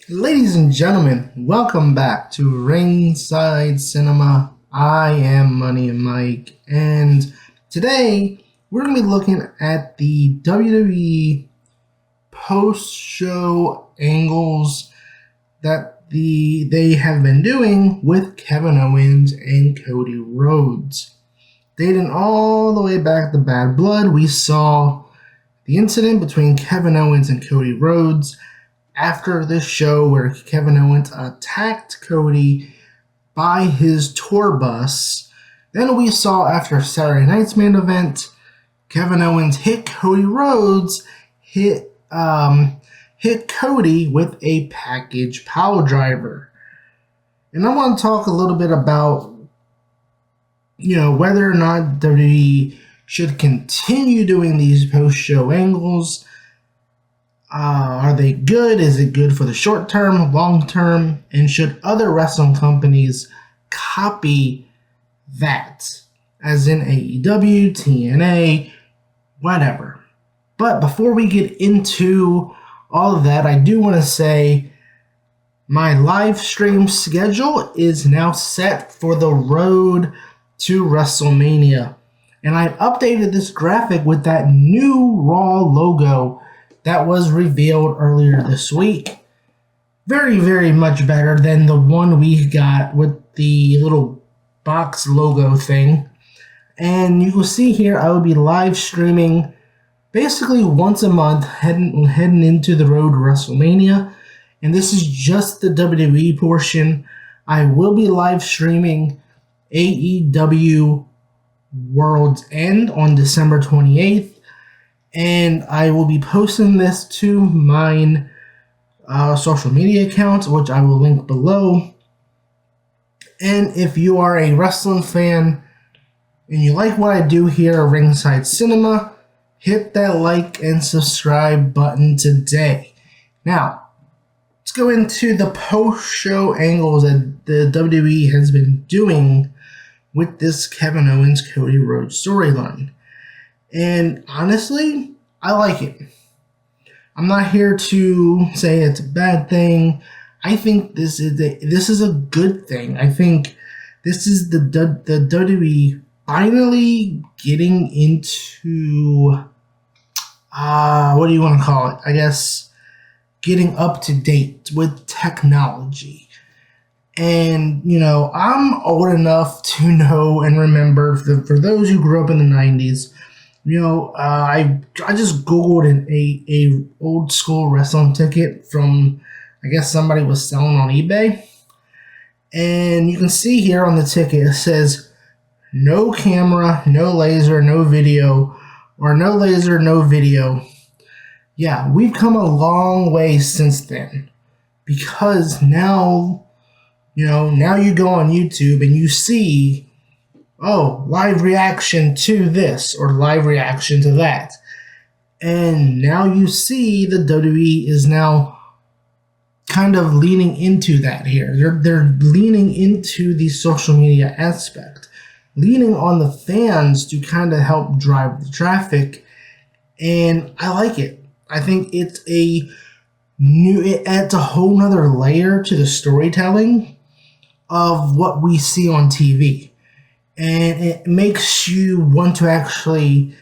Ladies and gentlemen, welcome back to Ringside Cinema. I am Money and Mike, and today we're going to be looking at the WWE post-show angles that they have been doing with Kevin Owens and Cody Rhodes. Dating all the way back to Bad Blood, we saw the incident between Kevin Owens and Cody Rhodes after this show where Kevin Owens attacked Cody by his tour bus. Then we saw after Saturday night's main event, Kevin Owens hit Cody Rhodes, hit Cody with a package pile driver. And I want to talk a little bit about, whether or not WWE should continue doing these post-show angles. Are they good? Is it good for the short term, long term? And should other wrestling companies copy that? As in AEW, TNA, whatever. But before we get into all of that, I do want to say my live stream schedule is now set for the road to WrestleMania. And I've updated this graphic with that new Raw logo that was revealed earlier this week. Very, very much better than the one we got with the little box logo thing. And you can see here I will be live streaming basically once a month heading into the road to WrestleMania. And this is just the WWE portion. I will be live streaming AEW World's End on December 28th. And I will be posting this to mine social media accounts, which I will link below. And if you are a wrestling fan and you like what I do here at Ringside Cinema, hit that like and subscribe button today. Now, let's go into the post-show angles that the WWE has been doing with this Kevin Owens-Cody Rhodes storyline. And honestly, I like it. I'm not here to say it's a bad thing. I think this is a good thing. I think this is the WWE finally getting into what do you want to call it? I guess getting up to date with technology. And, I'm old enough to know and remember, for those who grew up in the 90s, I just Googled a old school wrestling ticket from, I guess somebody was selling on eBay. And you can see here on the ticket, it says, no camera, no laser, no video, or no laser, no video. Yeah, we've come a long way since then. Because now you go on YouTube and you see, live reaction to this or live reaction to that. And now you see the WWE is now kind of leaning into that here. They're leaning into the social media aspect, leaning on the fans to kind of help drive the traffic. And I like it. I think it adds a whole nother layer to the storytelling of what we see on TV. And it makes you want to actually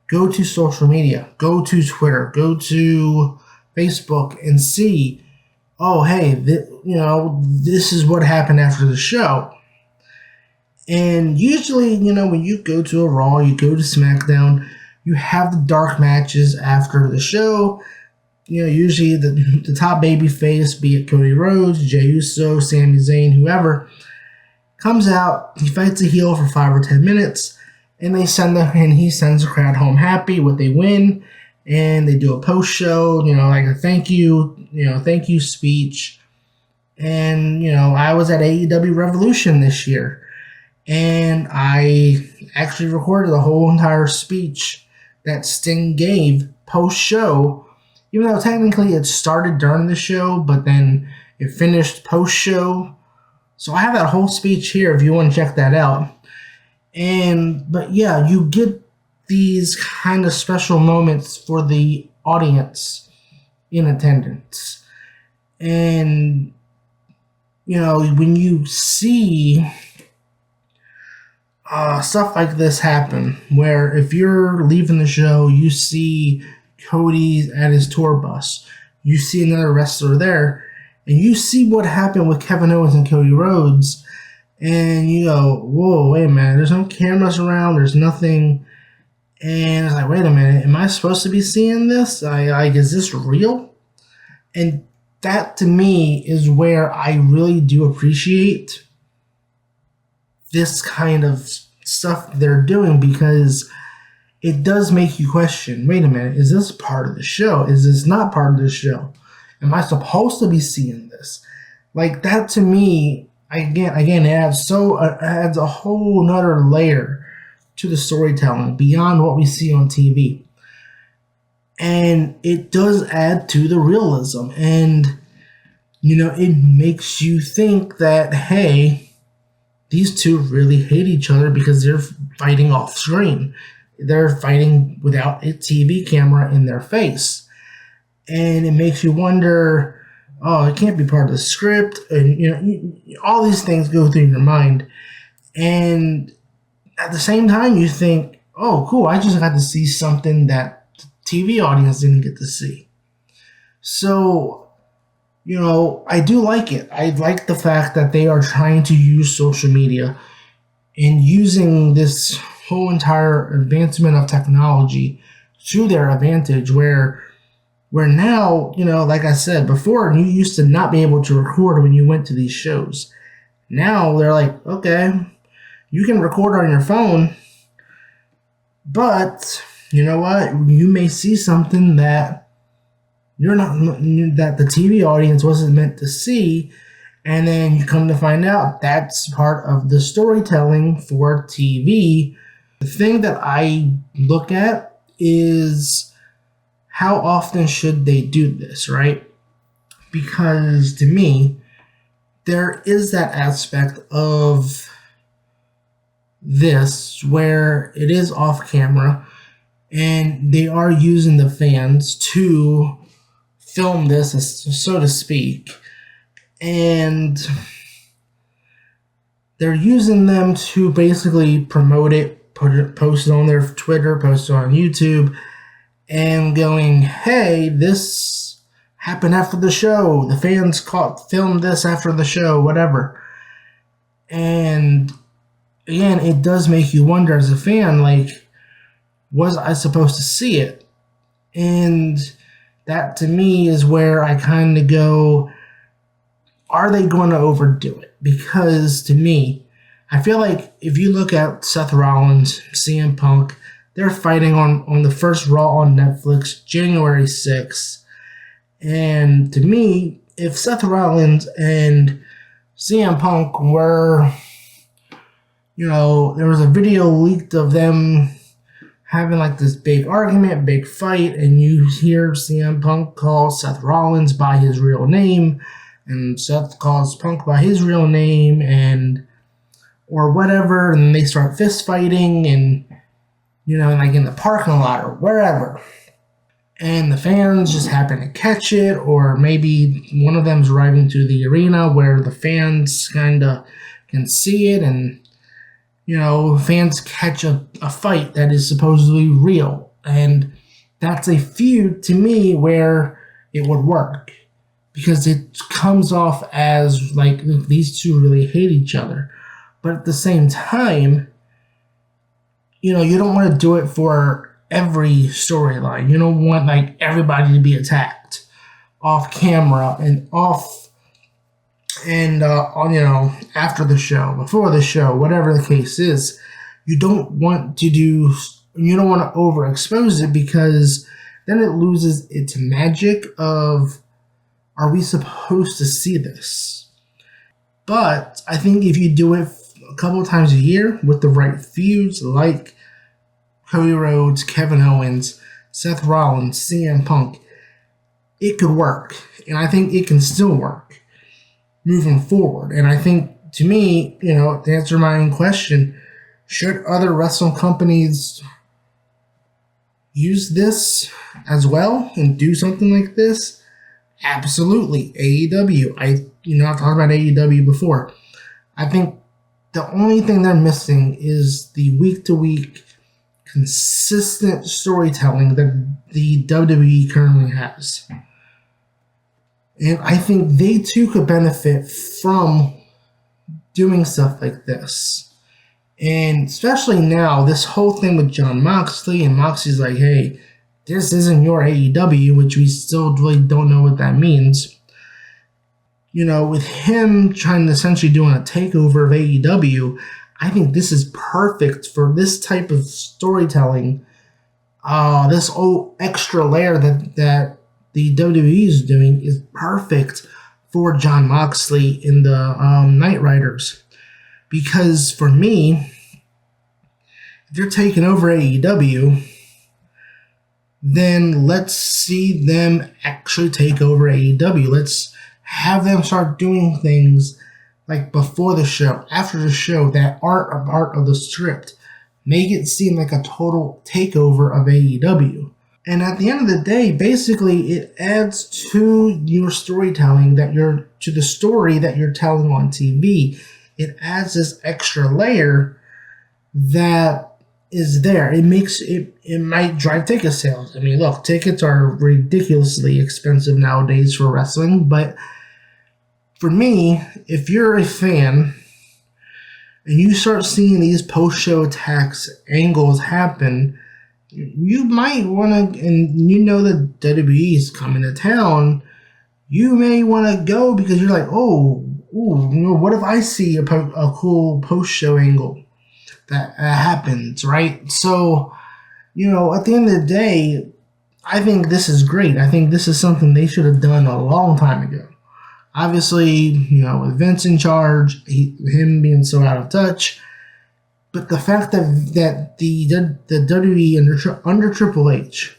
go to social media, go to Twitter, go to Facebook and see, this is what happened after the show. And usually, when you go to a Raw, you go to SmackDown, you have the dark matches after the show. Usually the top baby face, be it Cody Rhodes, Jey Uso, Sami Zayn, whoever, comes out, he fights a heel for 5 or 10 minutes, and he sends the crowd home happy with a win, and they do a post-show, like a thank you speech. And, I was at AEW Revolution this year, and I actually recorded the whole entire speech that Sting gave post-show, even though technically it started during the show, but then it finished post-show. So I have that whole speech here if you want to check that out. But yeah, you get these kind of special moments for the audience in attendance. And, when you see stuff like this happen, where if you're leaving the show, you see Cody at his tour bus, you see another wrestler there, and you see what happened with Kevin Owens and Cody Rhodes, and you go, whoa, wait a minute, there's no cameras around, there's nothing, and it's like, wait a minute, am I supposed to be seeing this? Is this real? And that to me is where I really do appreciate this kind of stuff they're doing, because it does make you question, wait a minute, is this part of the show? Is this not part of the show? Am I supposed to be seeing this? Like, that to me, again, it adds a whole nother layer to the storytelling beyond what we see on TV. And it does add to the realism. And, it makes you think that, hey, these two really hate each other because they're fighting off screen. They're fighting without a TV camera in their face. And it makes you wonder, oh, it can't be part of the script. And, all these things go through your mind. And at the same time, you think, oh, cool, I just got to see something that the TV audience didn't get to see. So, I do like it. I like the fact that they are trying to use social media and using this whole entire advancement of technology to their advantage, where now, like I said before, you used to not be able to record when you went to these shows. Now they're like, okay, you can record on your phone, but you know what? You may see something that that the TV audience wasn't meant to see, and then you come to find out that's part of the storytelling for TV. The thing that I look at is, how often should they do this, right? Because to me, there is that aspect of this where it is off camera and they are using the fans to film this, so to speak, and they're using them to basically promote it, post it on their Twitter, post it on YouTube, and going, hey, this happened after the show, the fans filmed this after the show, whatever. And again, it does make you wonder as a fan, like, was I supposed to see it? And that to me is where I kind of go, are they going to overdo it? Because to me, I feel like if you look at Seth Rollins, CM Punk, they're fighting on the first Raw on Netflix, January 6th. And to me, if Seth Rollins and CM Punk were, there was a video leaked of them having like this big argument, big fight, and you hear CM Punk call Seth Rollins by his real name, and Seth calls Punk by his real name, and or whatever, and they start fist fighting, and like in the parking lot or wherever, and the fans just happen to catch it, or maybe one of them's arriving to the arena where the fans kind of can see it, and fans catch a fight that is supposedly real. And that's a feud to me where it would work, because it comes off as like these two really hate each other. But at the same time, you don't want to do it for every storyline. You don't want like everybody to be attacked off camera and off and after the show, before the show, whatever the case is. You don't want to overexpose it, because then it loses its magic of, are we supposed to see this? But I think if you do it a couple of times a year with the right feuds, like Cody Rhodes, Kevin Owens, Seth Rollins, CM Punk, it could work. And I think it can still work moving forward. And I think, to me, to answer my own question, should other wrestling companies use this as well and do something like this? Absolutely. AEW. I've talked about AEW before. I think the only thing they're missing is the week to week consistent storytelling that the WWE currently has. And I think they too could benefit from doing stuff like this. And especially now, this whole thing with Jon Moxley, and Moxley's like, hey, this isn't your AEW, which we still really don't know what that means. With him trying to essentially doing a takeover of AEW, I think this is perfect for this type of storytelling. This old extra layer that the WWE is doing is perfect for Jon Moxley in the Night Riders. Because for me, if you're taking over AEW, then let's see them actually take over AEW. Let's have them start doing things like before the show, after the show, that aren't a part of the script. Make it seem like a total takeover of AEW. And at the end of the day, basically, it adds to your storytelling to the story that you're telling on TV. It adds this extra layer that is there. It might drive ticket sales. I mean, look, tickets are ridiculously expensive nowadays for wrestling, but for me, if you're a fan and you start seeing these post-show attacks angles happen, you might want to, and that WWE is coming to town, you may want to go because you're like, what if I see a cool post-show angle that happens, right? So, at the end of the day, I think this is great. I think this is something they should have done a long time ago. Obviously, with Vince in charge, him being so out of touch, but the fact that the WWE under Triple H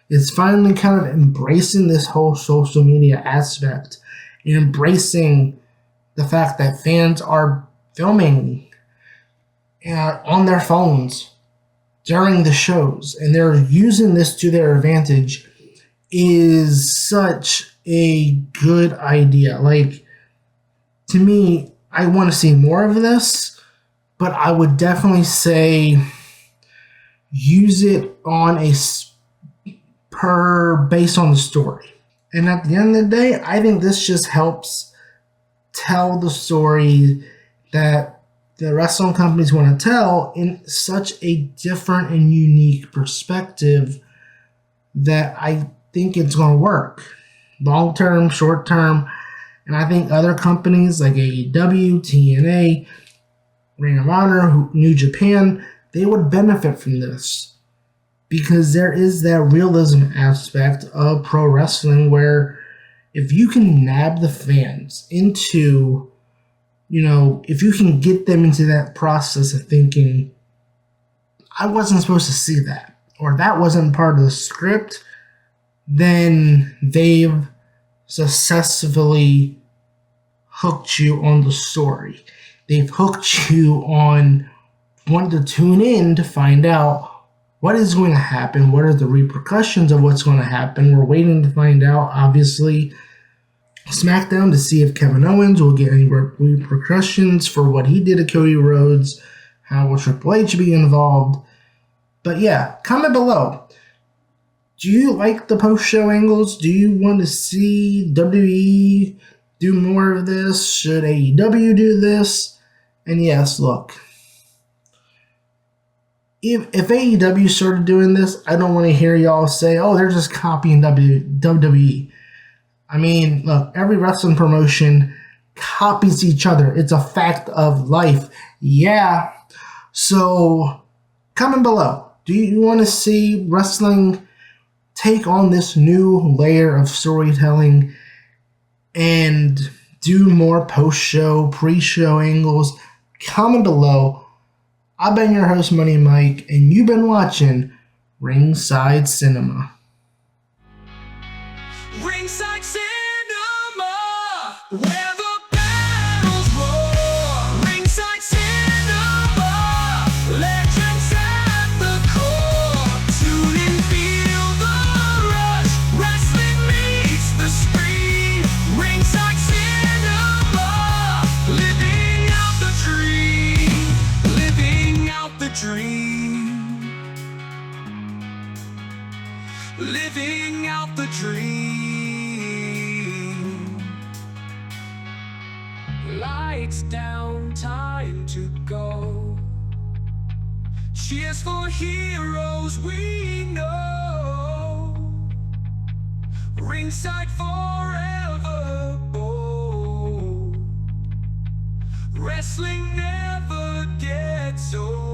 is finally kind of embracing this whole social media aspect, and embracing the fact that fans are filming on their phones during the shows, and they're using this to their advantage, is such a good idea. Like, to me, I want to see more of this, but I would definitely say use it on based on the story. And at the end of the day, I think this just helps tell the story that the wrestling companies want to tell in such a different and unique perspective that I think it's going to work. Long term, short term. And I think other companies like AEW, TNA, Ring of Honor, New Japan, they would benefit from this. Because there is that realism aspect of pro wrestling where if you can nab the fans into, if you can get them into that process of thinking, I wasn't supposed to see that, or that wasn't part of the script, then they've successfully hooked you on the story. They've hooked you on wanting to tune in to find out what is going to happen, what are the repercussions of what's going to happen. We're waiting to find out, obviously, SmackDown to see if Kevin Owens will get any repercussions for what he did to Cody Rhodes, how will Triple H be involved. But yeah, comment below. Do you like the post-show angles? Do you want to see WWE do more of this? Should AEW do this? And yes, look, if AEW started doing this, I don't want to hear y'all say, oh, they're just copying WWE. I mean, look, every wrestling promotion copies each other. It's a fact of life. Yeah. So, comment below. Do you want to see wrestling take on this new layer of storytelling and do more post-show, pre-show angles? Comment below. I've been your host, Money Mike, and you've been watching Ringside Cinema. Ringside Cinema, where the battles roar. Ringside Cinema, legends at the core. Tune in, feel the rush. Wrestling meets the screen. living out the dream. Lights down, time to go. Cheers for heroes we know. Ringside forever bold. Wrestling never gets old.